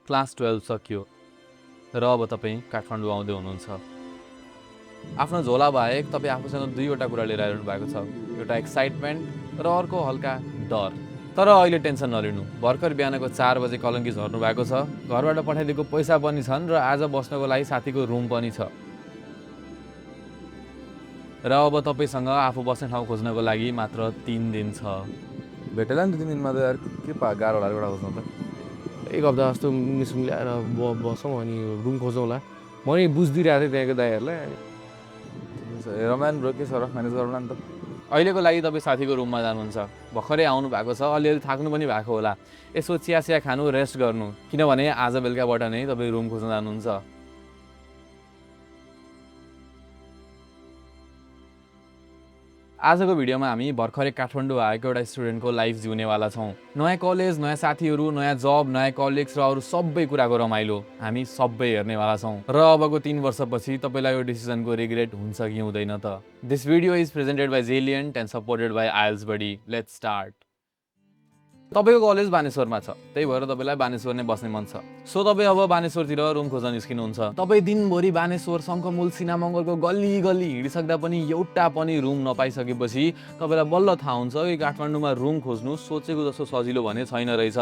Class 12 सकियो र अब तपाईँ काठमाडौँ आउँदै हुनुहुन्छ। आफ्नो झोला बाहेक तपाईँ आफूसँग दुईवटा कुरा लिएर आइरहनु भएको छ, एउटा एक्साइटमेन्ट र अर्को हल्का डर। तर अहिले टेन्सन नलिनु, भर्खर बिहानको 4 बजे कलङ्की झर्नु भएको छ, घरबाट पठाइदिएको पैसा पनि छन् र आज बस्नको लागि साथीको रुम पनि छ। र अब तपाईँसँग आफू बस्ने ठाउँ खोज्नको लागि मात्र 3 दिन छ। भेटेला नि 2 दिनमा त यार के गाह्रो होला एउटा खोज्नु त। एक हप्ता जस्तो निस्कौँ ल्याएर बसौँ अनि रुम खोजौँ होला। म नि बुझिदिइरहेको थिएँ त्यहाँको दाइहरूलाई। रमाइलो ब्रो के छ र म्यानेज गरौँला नि त। अहिलेको लागि तपाईँ साथीको रुममा जानुहुन्छ, भर्खरै आउनु भएको छ, अलिअलि थाक्नु पनि भएको होला। यसो चिया खानु, रेस्ट गर्नु, किनभने आज बेलुकाबाट नै तपाईँ रुम खोज्न जानुहुन्छ। आजको भिडियोमा हामी भर्खरै काठमाडौँ आएको एउटा स्टुडेन्टको लाइफ जिउनेवाला छौँ। नयाँ कलेज, नयाँ साथीहरू, नयाँ जब, नयाँ कलिग्स र अरू सबै कुराको रमाइलो हामी सबै हेर्नेवाला छौँ। र अबको 3 वर्षपछि तपाईँलाई यो डिसिजनको रिग्रेट हुन्छ कि हुँदैन त। This video is presented by Zeliant and supported by Isles Buddy. Let's start. तपाईँको कलेज बानेश्वरमा छ, त्यही भएर तपाईँलाई बानेश्वर नै बस्ने मन छ। सो तपाईँ अब बानेश्वरतिर रुम खोज्न निस्किनुहुन्छ। तपाईँ दिनभरि बानेश्वर, शङ्खमूल, सिनामङ्गलको गल्ली गल्ली हिँडिसक्दा पनि एउटा पनि रुम नपाइसकेपछि तपाईँलाई बल्ल थाहा हुन्छ कि काठमाडौँमा रुम खोज्नु सोचेको जस्तो सजिलो भने छैन रहेछ।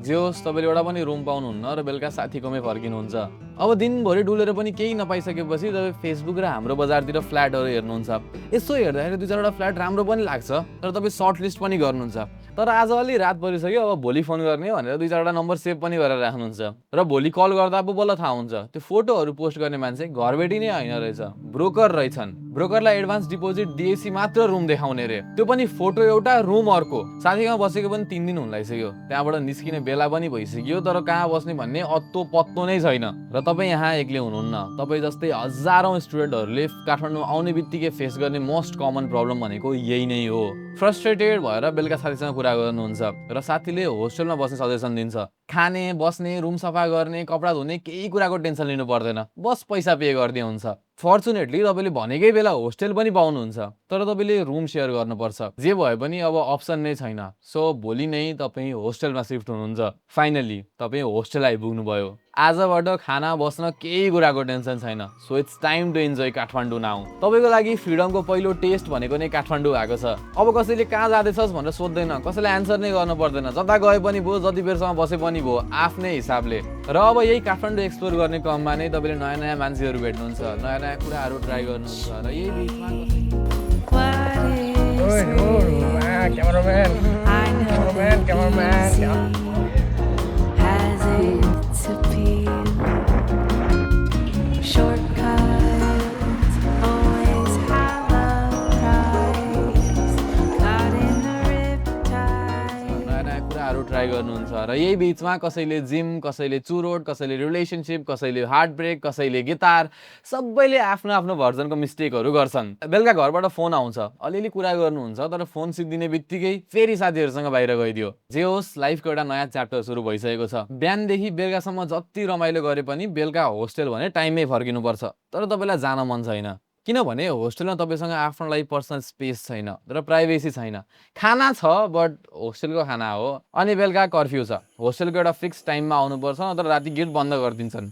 जे होस्, तपाईँले एउटा पनि रुम पाउनुहुन्न र बेलुका साथीकोमै फर्किनुहुन्छ। अब दिनभरि डुलेर पनि केही नपाइसकेपछि तपाईँ फेसबुक र हाम्रो बजारतिर फ्ल्याटहरू हेर्नुहुन्छ। यसो हेर्दाखेरि 2-4वटा फ्ल्याट राम्रो पनि लाग्छ तर तपाईँ सर्ट लिस्ट पनि गर्नुहुन्छ। तर आज अलि रात परिसक्यो, अब भोलि फोन गर्ने भनेर 2-4वटा नम्बर सेभ पनि गरेर राख्नुहुन्छ। र भोलि कल गर्दा पो बल्ल थाहा हुन्छ त्यो फोटोहरू पोस्ट गर्ने मान्छे घरबेटी नै होइन रहेछ, ब्रोकर रहेछन्। ब्रोकरलाई एडभान्स डिपोजिट दिएपछि मात्र रुम देखाउने रे, त्यो पनि फोटो एउटा रुम अर्को। साथीमा बसेको पनि 3 दिन हुन लागिसक्यो, त्यहाँबाट निस्किने बेला पनि भइसक्यो तर कहाँ बस्ने भन्ने अत्तो पत्तो नै छैन। र तपाईँ यहाँ एक्लै हुनुहुन्न, तपाईँ जस्तै हजारौँ स्टुडेन्टहरूले काठमाडौँ आउने बित्तिकै फेस गर्ने मोस्ट कमन प्रब्लम भनेको यही नै हो। फ्रस्ट्रेटेड भएर बेलुका साथीसँग कुरा गर्नुहुन्छ र साथीले होस्टेलमा बस्ने सजेसन दिन्छ। खाने, बस्ने, रुम सफा गर्ने, कपडा धुने केही कुराको टेन्सन लिनु पर्दैन, बस पैसा पे गरिदिए हुन्छ। फर्चुनेटली तपाईँले भनेकै बेला होस्टेल पनि पाउनुहुन्छ तर तपाईँले रुम सेयर गर्नुपर्छ। जे भए पनि अब अप्सन नै छैन। सो भोलि नै तपाईँ होस्टेलमा सिफ्ट हुनुहुन्छ। फाइनली तपाईँ होस्टेल आइपुग्नु भयो। आजबाट खाना, बस्न केही कुराको टेन्सन छैन। So it's time to enjoy Kathmandu now. तपाईँको लागि फ्रिडमको पहिलो टेस्ट भनेको नै काठमाडौँ भएको छ। अब कसैले कहाँ जाँदैछस् भनेर सोध्दैन, कसैलाई एन्सर नै गर्नु पर्दैन, जता गए पनि भयो, जति बेरसम्म बसे पनि भयो, आफ्नै हिसाबले। र अब यही काठमाडौँ एक्सप्लोर गर्ने क्रममा नै तपाईँले नयाँ नयाँ मान्छेहरू भेट्नुहुन्छ, नयाँ नयाँ कुराहरू ट्राई गर्नुहुन्छ र यही बिचमा ट्राई गर्नुहुन्छ र यही बिचमा कसैले जिम, कसैले चुरोट, कसैले रिलेसनसिप, कसैले हार्ट ब्रेक, कसैले गिटार, सबैले आफ्नो आफ्नो भर्जनको मिस्टेकहरू गर्छन्। बेलुका घरबाट फोन आउँछ, अलिअलि कुरा गर्नुहुन्छ तर फोन सिद्धिने बित्तिकै फेरि साथीहरूसँग बाहिर गइदियो। जे होस्, लाइफको एउटा नयाँ च्याप्टर सुरु भइसकेको छ। बिहानदेखि बेलुकासम्म जति रमाइलो गरे पनि बेलुका होस्टेल भने टाइममै फर्किनुपर्छ। तर तपाईँलाई जान मन छैन, किनभने होस्टेलमा तपाईँसँग आफ्नो लागि पर्सनल स्पेस छैन र प्राइभेसी छैन। खाना छ बट होस्टेलको खाना हो, अनि बेलुका कर्फ्यू छ। होस्टेलको एउटा फिक्स टाइममा आउनुपर्छ नत्र राति गेट बन्द गरिदिन्छन्।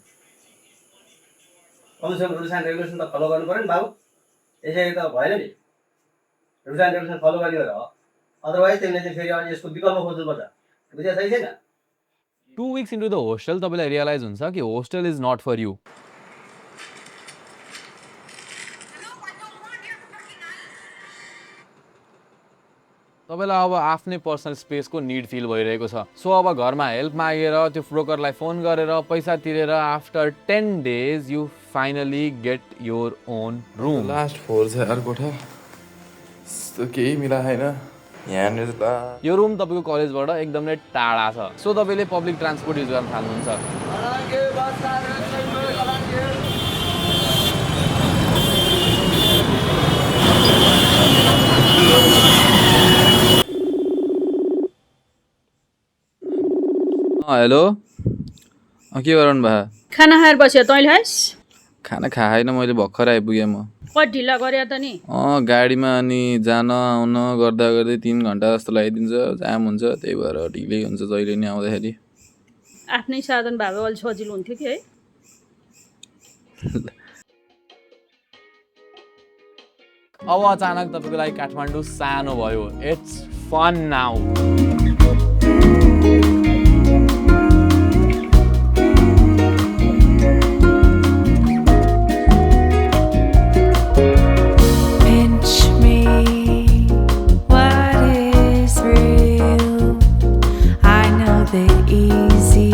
रुल्स एन्ड रेगुलेसन त फलो गर्नु पर्यो नि बाबु, यसरी त भएन नि। रुल्स एन्ड रेगुलेसन फलो गर्ने हो, अदरवाइज तिमीले चाहिँ फेरि अनि यसको विकल्प खोज्नुपर्छ। बुझ्या सही छैन? 2 weeks इन्टु द होस्टेल तपाईँलाई रियलाइज हुन्छ कि hostel is not for you. तपाईँलाई अब आफ्नै पर्सनल स्पेसको निड फिल भइरहेको छ। सो अब घरमा हेल्प मागेर, त्यो ब्रोकरलाई फोन गरेर, पैसा तिरेर after 10 days you finally get your own room. Last floor छ यार कोठा, यस्तो केही मिला छैन यहाँनिर त। यो रुम तपाईँको कलेजबाट एकदमै टाढा छ। सो तपाईँले पब्लिक ट्रान्सपोर्ट युज गर्न थाल्नुहुन्छ। हेलो, के गराउनु भयो? खाना खाएर बस्यो, तैँले खाइस्? खाना खाएन मैले भर्खर आइपुगेँ म कति ढिला गरे त नि गाडीमा अनि जान आउन गर्दा गर्दै 3 घन्टा जस्तो लगाइदिन्छ जाम हुन्छ त्यही भएर ढिलै हुन्छ जहिले नि आउँदाखेरि आफ्नै साधन भए भए अलि सजिलो हुन्थ्यो कि है अब अचानक तपाईँको लागि काठमाडौँ सानो भयो it's fun now Pinch me, what is real? I know the easy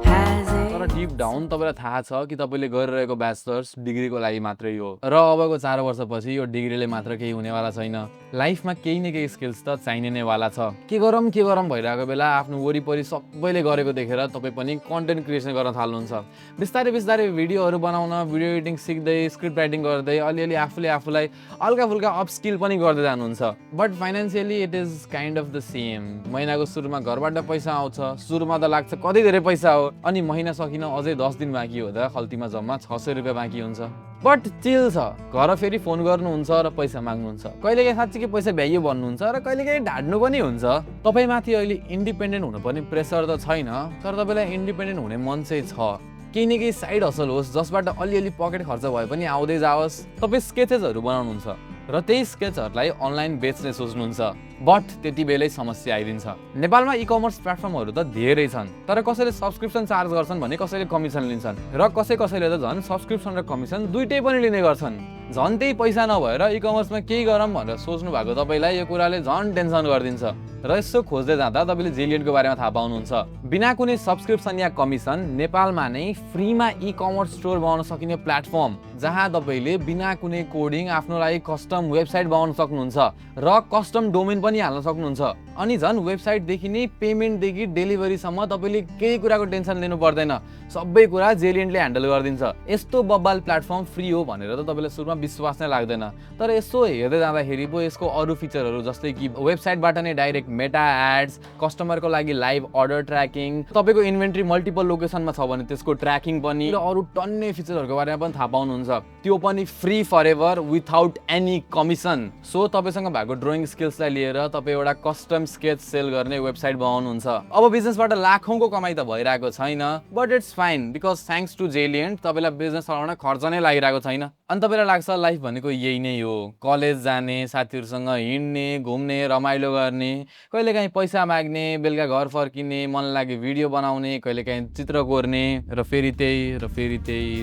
has it. तर डिप डाउन तपाईँलाई थाहा छ कि तपाईँले गरिरहेको ब्याचलर्स डिग्रीको लागि मात्रै हो र अबको 4 वर्षपछि यो डिग्रीले मात्र केही हुनेवाला छैन लाइफमा केही न केही स्किल्स त चाहिने नै वाला छ के गरौँ भइरहेको बेला आफ्नो वरिपरि सबैले गरेको देखेर तपाईँ पनि कन्टेन्ट क्रिएसन गर्न थाल्नुहुन्छ बिस्तारै बिस्तारै भिडियोहरू बनाउन भिडियो एडिटिङ सिक्दै स्क्रिप्ट राइटिङ गर्दै अलिअलि आफूलाई हल्का फुल्का अप स्किल पनि गर्दै जानुहुन्छ but financially it is kind of the same महिनाको सुरुमा घरबाट पैसा आउँछ सुरुमा त लाग्छ कति धेरै पैसा हो अनि महिना सकिन अझै 10 दिन बाँकी हुँदा खल्तीमा जम्मा 600 रुपियाँ बाँकी हुन्छ बट चिल छ घर फेरि फोन गर्नुहुन्छ र पैसा माग्नुहुन्छ कहिलेकाहीँ साँच्चीकै पैसा भ्याइयो भन्नुहुन्छ र कहिलेकाहीँ ढाड्नु पनि हुन्छ तपाईँमाथि अहिले इन्डिपेन्डेन्ट हुनुपर्ने प्रेसर त छैन तर तपाईँलाई इन्डिपेन्डेन्ट हुने मन चाहिँ छ केही न केही साइड हसल होस् जसबाट अलिअलि पकेट खर्च भए पनि आउँदै जाओस् तपाईँ स्केचेसहरू बनाउनुहुन्छ र त्यही स्केचहरूलाई अनलाइन बेच्ने सोच्नुहुन्छ बट त्यति बेलै समस्या आइदिन्छ नेपालमा इ कमर्स प्लेटफर्महरू त धेरै छन् तर कसैले सब्सक्रिप्सन चार्ज गर्छन् भने कसैले कमिसन लिन्छन् र कसैले त झन् सब्सक्रिप्सन र कमिसन दुइटै पनि लिने गर्छन् झन् त्यही पैसा नभएर इ कमर्समा केही गरौँ भनेर सोच्नु भएको तपाईँलाई यो कुराले झन् टेन्सन गरिदिन्छ र यसो खोज्दै जाँदा तपाईँले जेलिएन्टको बारेमा थाहा पाउनुहुन्छ बिना कुनै सब्सक्रिप्सन या कमिसन नेपालमा नै फ्रीमा इ कमर्स स्टोर बनाउन सकिने प्लेटफर्म जहाँ तपाईँले बिना कुनै कोडिङ आफ्नो लागि कस्टम वेबसाइट बनाउन सक्नुहुन्छ र कस्टम डोमेन पनि हाल्न सक्नुहुन्छ अनि झन् वेबसाइटदेखि नै पेमेन्टदेखि डेलिभरीसम्म तपाईँले केही कुराको टेन्सन लिनु पर्दैन सबै कुरा जेलिएन्टले ह्यान्डल गरिदिन्छ यस्तो बब्बाल प्लेटफर्म फ्री हो भनेर त तपाईँलाई सुरुमा विश्वास नै लाग्दैन तर यसो हेर्दै जाँदाखेरि पो यसको अरू फिचरहरू जस्तै कि वेबसाइटबाट नै डाइरेक्ट मेटा एड्स कस्टमरको लागि लाइभ अर्डर ट्र्याकिङ तपाईँको इन्भेन्ट्री मल्टिपल लोकेसनमा छ भने त्यसको ट्र्याकिङ पनि र अरू टन्ने फिचरहरूको बारेमा पनि थाहा पाउनुहुन्छ त्यो पनि free for ever without any commission so तपाईँसँग भएको ड्रइङ स्किल्सलाई लिएर तपाईँ एउटा कस्टम स्केच सेल गर्ने वेबसाइट बनाउनुहुन्छ अब बिजनेसबाट लाखौँको कमाइ त भइरहेको छैन but it's fine because thanks to Zeliant तपाईँलाई बिजनेस चलाउन खर्च नै लागिरहेको छैन अनि तपाईँलाई लाग्छ लाइफ भनेको यही नै हो कलेज जाने साथीहरूसँग हिँड्ने घुम्ने रमाइलो गर्ने कहिलेकाहीँ पैसा माग्ने बेलुका घर फर्किने मन लाग्यो भिडियो बनाउने कहिलेकाहीँ चित्र कोर्ने र फेरि त्यही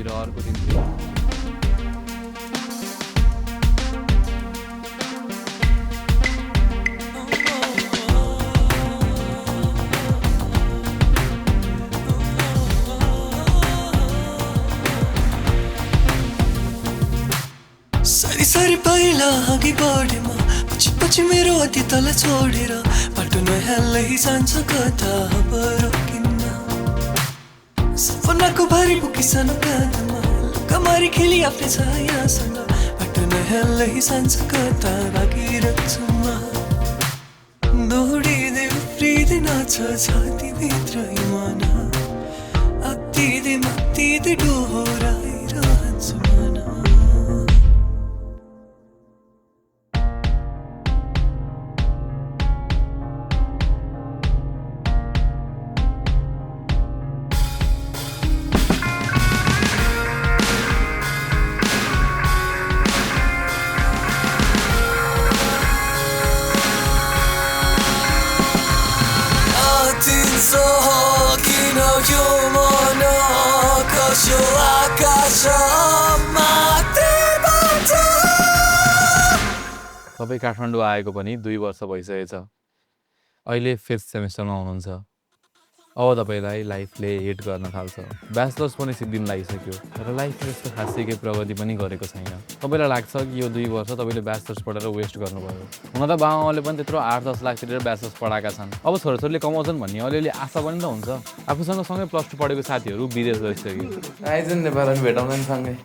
र अर्को दिन सरी पहिला अघि बढेमा पछि मेरो अतीतलाई छोडेर बाटो नहाल्दै जान्छ कता अब रोकिन्न सपनाको भारी बोकी सानो काँधमा कमारी खेली आफ्नै छायासँग बाटो नहाल्दै जान्छ कता भागिरहेछु म दौडिँदै उफ्रिँदै नाच छातीभित्र मन अत्तिँदै डोहोऱ्याइरहन्छु मन तपाईँ काठमाडौँ आएको पनि 2 वर्ष भइसकेछ अहिले 5th सेमेस्टरमा हुनुहुन्छ अब तपाईँलाई लाइफले हिट गर्न थाल्छ ब्याचलर्स पनि सिद्धिन लागिसक्यो र लाइफले यस्तो खासै केही प्रगति पनि गरेको छैन तपाईँलाई लाग्छ कि यो 2 वर्ष तपाईँले ब्याचलर्स पढेर वेस्ट गर्नुभयो हुन त बाबाआमाले पनि त्यत्रो 8-10 लाख तिरेर ब्याचलर्स पढाएका छन् अब छोराछोरीले कमाउँछन् भन्ने अलिअलि आशा पनि त हुन्छ आफूसँग सँगै +2 पढेको साथीहरू विदेश गइसक्यो आइजन् नेपालमा भेटाउँदैन सँगै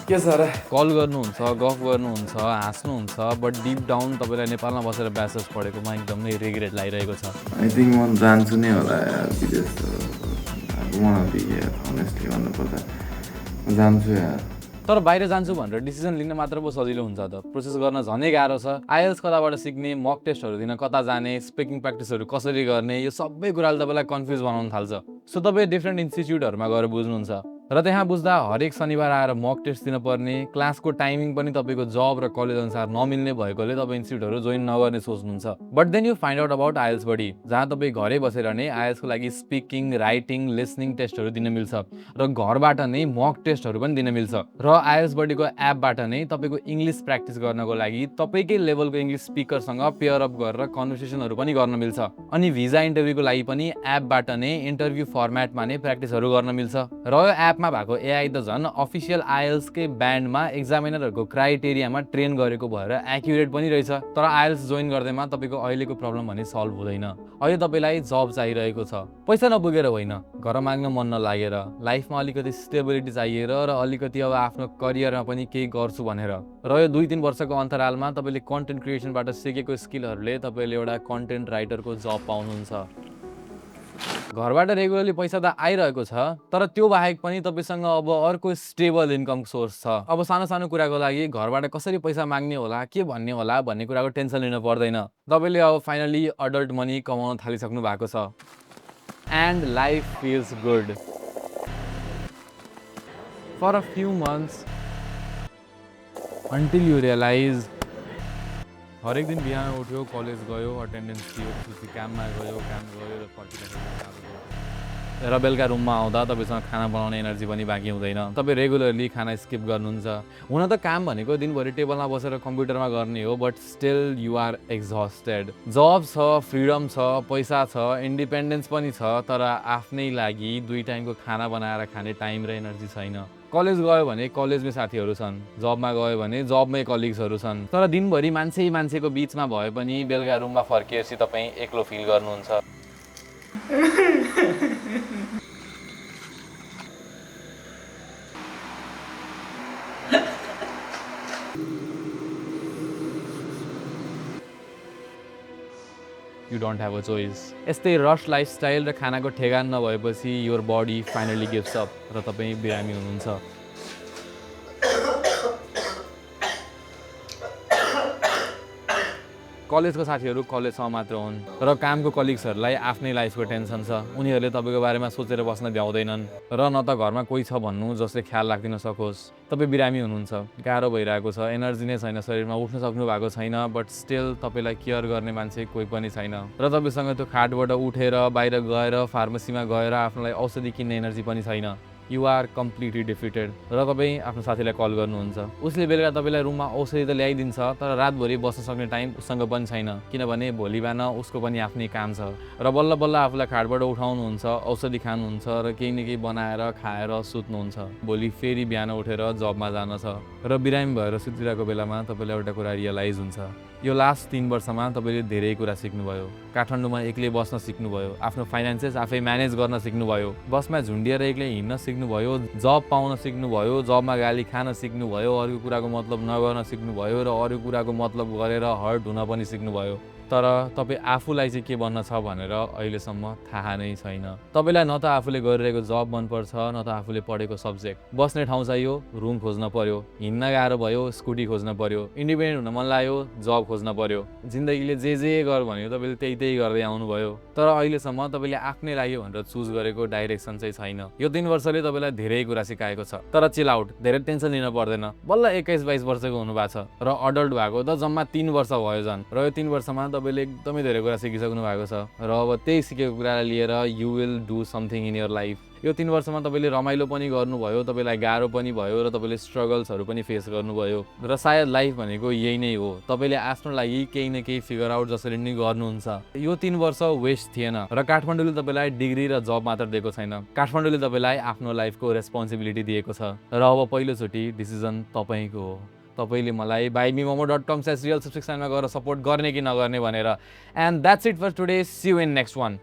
के छ र कल गर्नुहुन्छ गफ गर्नुहुन्छ हाँस्नुहुन्छ बट डिप डाउन तपाईँलाई नेपालमा बसेर ब्याचलर्स पढेकोमा एकदमै रिग्रेट लागिरहेको छ आई थिङ्क म जान्छु नै होला यार विदेश त अनेस्टली भन्नुपर्दा जान्छु यार। तर बाहिर जान्छु भनेर डिसिजन लिन मात्र पो सजिलो हुन्छ त, प्रोसेस गर्न झनै गाह्रो छ। आइएल्स कताबाट सिक्ने, मक टेस्टहरू दिन कता जाने, स्पिकिङ प्र्याक्टिसहरू कसरी गर्ने, यो सबै कुराले तपाईँलाई कन्फ्युज बनाउन थाल्छ। सो तपाईँ डिफ्रेन्ट इन्स्टिट्युटहरूमा गएर बुझ्नुहुन्छ र त्यहाँ बुझ्दा हरेक शनिबार आएर मक टेस्ट दिन पर्ने, क्लासको टाइमिङ पनि तपाईँको जब र कलेज अनुसार नमिल्ने भएकोले तपाईँ इन्स्टिट्युटहरू जोइन नगर्ने सोच्नुहुन्छ। But then you find out about IELTS buddy, जहाँ तपाईँ घरै बसेर नै आइएल्सको लागि स्पिकिङ, राइटिङ, लिसनिङ टेस्टहरू दिन मिल्छ र घरबाट नै मक टेस्टहरू पनि दिन मिल्छ। र आइएल्स बडीको एपबाट नै तपाईँको इङ्ग्लिस प्र्याक्टिस गर्नको लागि तपाईँकै लेभलको इङ्ग्लिस स्पिकरसँग पेयर अप गरेर कन्भर्सेसनहरू पनि गर्न मिल्छ। अनि भिजा इन्टरभ्यूको लागि पनि एपबाट नै इन्टरभ्यू फर्मेटमा नै प्र्याक्टिसहरू गर्न मिल्छ। र यो एपमा भएको एआई त झन् अफिसियल आइएल्सकै ब्यान्डमा एक्जामिनरहरूको क्राइटेरियामा ट्रेन गरेको भएर एक्युरेट पनि रहेछ। तर आइएल्स जोइन गर्दैमा तपाईँको अहिलेको प्रब्लम भने सल्भ हुँदैन। अहिले तपाईँलाई जब चाहिरहेको छ, पैसा नपुगेर होइन, घर माग्न मन नलागेर, लाइफमा अलिकति स्टेबिलिटी चाहिएर र अलिकति अब आफ्नो करियरमा पनि केही गर्छु भनेर। र यो 2-3 वर्षको अन्तरालमा तपाईँले कन्टेन्ट क्रिएसनबाट सिकेको स्किलहरूले तपाईँले एउटा कन्टेन्ट राइटरको जब पाउनुहुन्छ। घरबाट रेगुलरली पैसा त आइरहेको छ, तर त्यो बाहेक पनि तपाईँसँग अब अर्को स्टेबल इन्कम सोर्स छ। अब सानो सानो कुराको लागि घरबाट कसरी पैसा माग्ने होला, के भन्ने होला भन्ने कुराको टेन्सन लिनु पर्दैन। तपाईँले अब फाइनली अडल्ट मनी कमाउन थालिसक्नु भएको छ and life feels good. For a few months until you realize हरेक दिन बिहान उठ्यो, कलेज गयो, अटेन्डेन्स दियो, त्यसपछि काममा गयो र फर्किँदाखेरि र बेलुका रुममा आउँदा तपाईँसँग खाना बनाउने एनर्जी पनि बाँकी हुँदैन। तपाईँ रेगुलरली खाना स्किप गर्नुहुन्छ। हुन त काम भनेको दिनभरि टेबलमा बसेर कम्प्युटरमा गर्ने हो, but still you are exhausted. जब छ, फ्रिडम छ, पैसा छ, इन्डिपेन्डेन्स पनि छ, तर आफ्नै लागि 2 टाइमको खाना बनाएर खाने टाइम र एनर्जी छैन। कलेज गयो भने कलेजमै साथीहरू छन्, जबमा गयो भने जबमै कलिग्सहरू छन्, तर दिनभरि मान्छेको बिचमा भए पनि बेलुका रुममा फर्किएपछि तपाईँ एक्लो फिल गर्नुहुन्छ। You don't have a choice. यस्तै रस लाइफस्टाइल र खानाको ठेगान नभएपछि your body finally gives up र तपाईँ बिरामी हुनुहुन्छ। कलेजको साथीहरू कलेजसम्म मात्र हुन् र कामको कलिग्सहरूलाई आफ्नै लाइफको टेन्सन छ। उनीहरूले तपाईँको बारेमा सोचेर बस्न भ्याउँदैनन् र न त घरमा कोही छ भन्नु जसले ख्याल राखिदिन सकोस्। तपाईँ बिरामी हुनुहुन्छ, गाह्रो भइरहेको छ, एनर्जी नै छैन, शरीरमा उठ्न सक्नु भएको छैन, बट स्टिल तपाईँलाई केयर गर्ने मान्छे कोही पनि छैन र तपाईँसँग त्यो खाटबाट उठेर बाहिर गएर फार्मेसीमा गएर आफ्नोलाई औषधि किन्ने एनर्जी पनि छैन। यु आर कम्प्लिटली डिफिटेड र तपाईँ आफ्नो साथीलाई कल गर्नुहुन्छ। उसले बेलुका तपाईँलाई रुममा औषधि त ल्याइदिन्छ, तर रातभरि बस्न सक्ने टाइम उसँग पनि छैन, किनभने भोलि बिहान उसको पनि आफ्नै काम छ र बल्ल बल्ल आफूलाई खाटबाट उठाउनुहुन्छ, औषधि खानुहुन्छ र केही न केही बनाएर खाएर सुत्नुहुन्छ। भोलि फेरि बिहान उठेर जबमा जान छ र बिरामी भएर सुतिरहेको बेलामा तपाईँलाई एउटा कुरा रियलाइज हुन्छ। यो लास्ट 3 वर्षमा तपाईँले धेरै कुरा सिक्नुभयो। काठमाडौँमा एक्लै बस्न सिक्नुभयो, आफ्नो फाइनेन्सेस आफै म्यानेज गर्न सिक्नुभयो, बसमा झुन्डिएर एक्लै हिँड्न सिक्नुभयो, जब पाउन सिक्नुभयो, जबमा गाली खान सिक्नुभयो, अरू कुराको मतलब नगर्न सिक्नुभयो र अरू कुराको मतलब गरेर हर्ट हुन पनि सिक्नुभयो। तर तपाईँ आफूलाई चाहिँ के बन्न छ भनेर अहिलेसम्म थाहा नै छैन। तपाईँलाई न त आफूले गरिरहेको जब मनपर्छ, न त आफूले पढेको सब्जेक्ट। बस्ने ठाउँ चाहियो, रुम खोज्न पर्यो, हिँड्न गाह्रो भयो, स्कुटी खोज्न पर्यो, इन्डिपेन्डेन्ट हुन मन लाग्यो, जब खोज्न पर्यो। जिन्दगीले जे गर भन्यो तपाईँले त्यही गर्दै आउनुभयो, तर अहिलेसम्म तपाईँले आफ्नै लागि भनेर चुज गरेको डाइरेक्सन चाहिँ छैन। यो 3 वर्षले तपाईँलाई धेरै कुरा सिकाएको छ, तर चिल आउट, धेरै टेन्सन लिन पर्दैन। बल्ल 21-22 वर्षको हुनुभएको छ र अडल्ट भएको त जम्मा 3 वर्ष भयो झन्, र यो 3 वर्षमा तपाईँले एकदमै धेरै कुरा सिकिसक्नु भएको छ र अब त्यही सिकेको कुरालाई लिएर you will do something in your life. यो 3 वर्षमा तपाईँले रमाइलो पनि गर्नुभयो, तपाईँलाई गाह्रो पनि भयो र तपाईँले स्ट्रगल्सहरू पनि फेस गर्नुभयो र सायद लाइफ भनेको यही नै हो। तपाईँले आफ्नो लागि केही न केही फिगर आउट जसरी नै गर्नुहुन्छ। यो 3 वर्ष वेस्ट थिएन र काठमाडौँले तपाईँलाई डिग्री र जब मात्र दिएको छैन, काठमाडौँले तपाईँलाई आफ्नो लाइफको रेस्पोन्सिबिलिटी दिएको छ र अब पहिलोचोटि डिसिजन तपाईँको हो। तपाईँले मलाई buymemomo.com/real सब्सक्रिप्सनमा गएर सपोर्ट गर्ने कि नगर्ने भनेर। And that's it for today, see you in next one.